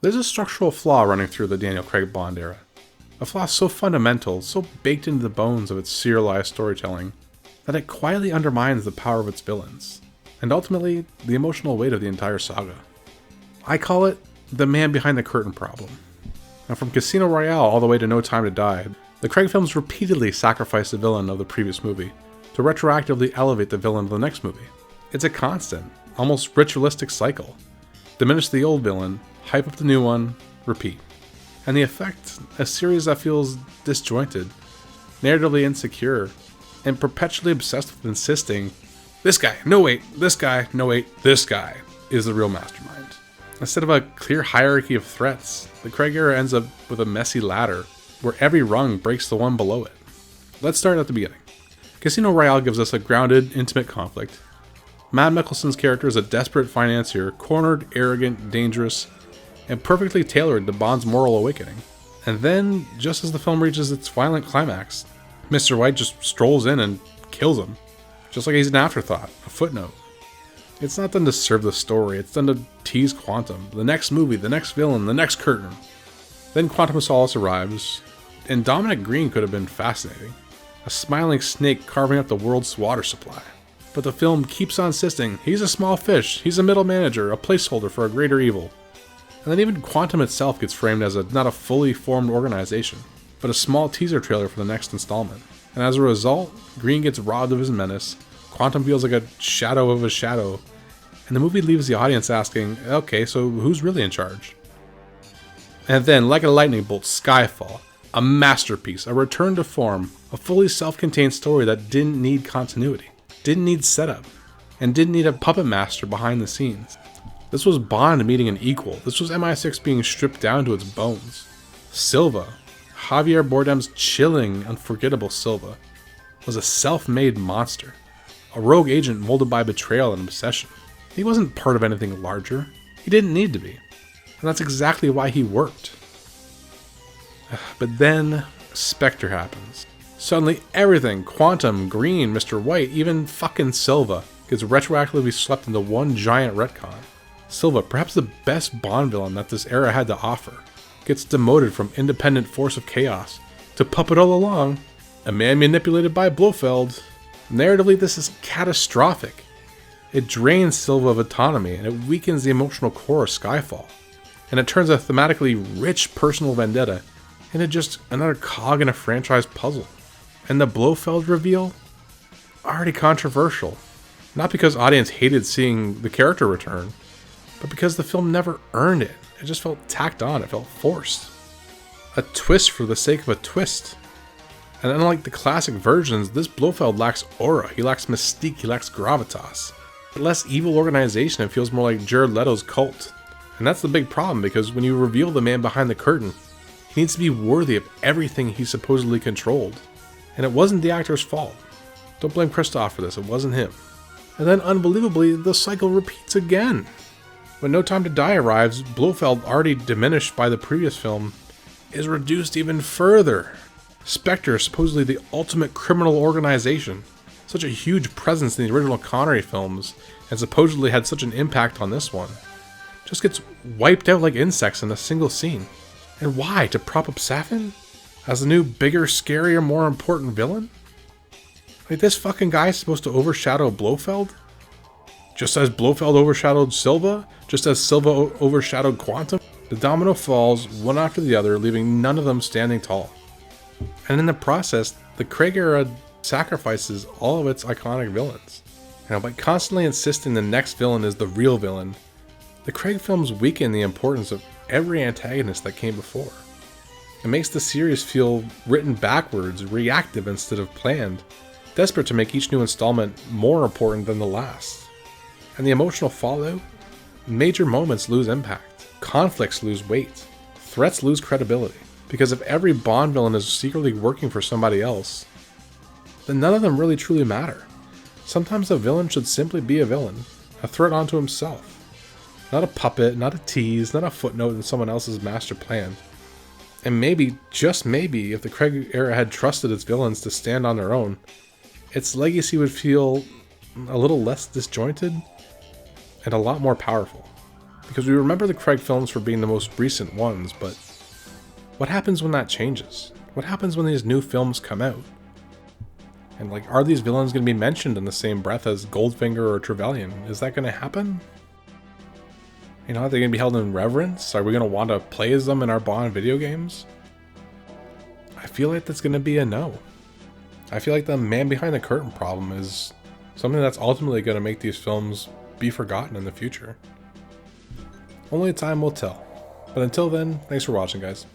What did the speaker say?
There's a structural flaw running through the Daniel Craig Bond era. A flaw so fundamental, so baked into the bones of its serialized storytelling, that it quietly undermines the power of its villains, and ultimately, the emotional weight of the entire saga. I call it the man behind the curtain problem. Now, from Casino Royale all the way to No Time to Die, the Craig films repeatedly sacrifice the villain of the previous movie to retroactively elevate the villain of the next movie. It's a constant, almost ritualistic cycle. Diminish the old villain, hype up the new one, repeat. And the effect, a series that feels disjointed, narratively insecure, and perpetually obsessed with insisting, this guy, no wait, this guy, no wait, this guy is the real mastermind. Instead of a clear hierarchy of threats, the Craig era ends up with a messy ladder where every rung breaks the one below it. Let's start at the beginning. Casino Royale gives us a grounded, intimate conflict. Matt Mikkelsen's character is a desperate financier, cornered, arrogant, dangerous, and perfectly tailored to Bond's moral awakening. And then, just as the film reaches its violent climax, Mr. White just strolls in and kills him. Just like he's an afterthought, a footnote. It's not done to serve the story, it's done to tease Quantum, the next movie, the next villain, the next curtain. Then Quantum of Solace arrives, and Dominic Green could have been fascinating. A smiling snake carving up the world's water supply. But the film keeps on insisting, he's a small fish, he's a middle manager, a placeholder for a greater evil. And then even Quantum itself gets framed as not a fully formed organization, but a small teaser trailer for the next installment. And as a result, Green gets robbed of his menace, Quantum feels like a shadow of a shadow, and the movie leaves the audience asking, okay, so who's really in charge? And then, like a lightning bolt, Skyfall, a masterpiece, a return to form, a fully self-contained story that didn't need continuity, didn't need setup, and didn't need a puppet master behind the scenes. This was Bond meeting an equal. This was MI6 being stripped down to its bones. Silva, Javier Bardem's chilling, unforgettable Silva, was a self-made monster. A rogue agent molded by betrayal and obsession. He wasn't part of anything larger. He didn't need to be. And that's exactly why he worked. But then, Spectre happens. Suddenly everything, Quantum, Green, Mr. White, even fucking Silva, gets retroactively swept into one giant retcon. Silva, perhaps the best Bond villain that this era had to offer, gets demoted from independent force of chaos to puppet all along, a man manipulated by Blofeld. Narratively, this is catastrophic. It drains Silva of autonomy, and it weakens the emotional core of Skyfall. And it turns a thematically rich personal vendetta into just another cog in a franchise puzzle. And the Blofeld reveal? Already controversial. Not because audience hated seeing the character return, but because the film never earned it. It just felt tacked on, it felt forced. A twist for the sake of a twist. And unlike the classic versions, this Blofeld lacks aura, he lacks mystique, he lacks gravitas. A less evil organization, it feels more like Jared Leto's cult. And that's the big problem, because when you reveal the man behind the curtain, he needs to be worthy of everything he supposedly controlled. And it wasn't the actor's fault. Don't blame Christoph for this, it wasn't him. And then unbelievably, the cycle repeats again. When No Time to Die arrives, Blofeld, already diminished by the previous film, is reduced even further. Spectre, supposedly the ultimate criminal organization, such a huge presence in the original Connery films, and supposedly had such an impact on this one, just gets wiped out like insects in a single scene. And why? To prop up Safin? As the new, bigger, scarier, more important villain? Like, this fucking guy is supposed to overshadow Blofeld? Just as Blofeld overshadowed Silva? Just as Silva overshadowed Quantum? The domino falls, one after the other, leaving none of them standing tall. And in the process, the Craig era sacrifices all of its iconic villains. And by constantly insisting the next villain is the real villain, the Craig films weaken the importance of every antagonist that came before. It makes the series feel written backwards, reactive instead of planned, desperate to make each new installment more important than the last. And the emotional fallout? Major moments lose impact, conflicts lose weight, threats lose credibility. Because if every Bond villain is secretly working for somebody else, then none of them really truly matter. Sometimes a villain should simply be a villain, a threat unto himself. Not a puppet, not a tease, not a footnote in someone else's master plan. And maybe, just maybe, if the Craig era had trusted its villains to stand on their own, its legacy would feel a little less disjointed and a lot more powerful. Because we remember the Craig films for being the most recent ones, but what happens when that changes? What happens when these new films come out? And like, are these villains going to be mentioned in the same breath as Goldfinger or Trevelyan? Is that going to happen? You know, are they going to be held in reverence? Are we going to want to play as them in our Bond video games? I feel like that's going to be a no. I feel like the man behind the curtain problem is something that's ultimately going to make these films be forgotten in the future. Only time will tell. But until then, thanks for watching, guys.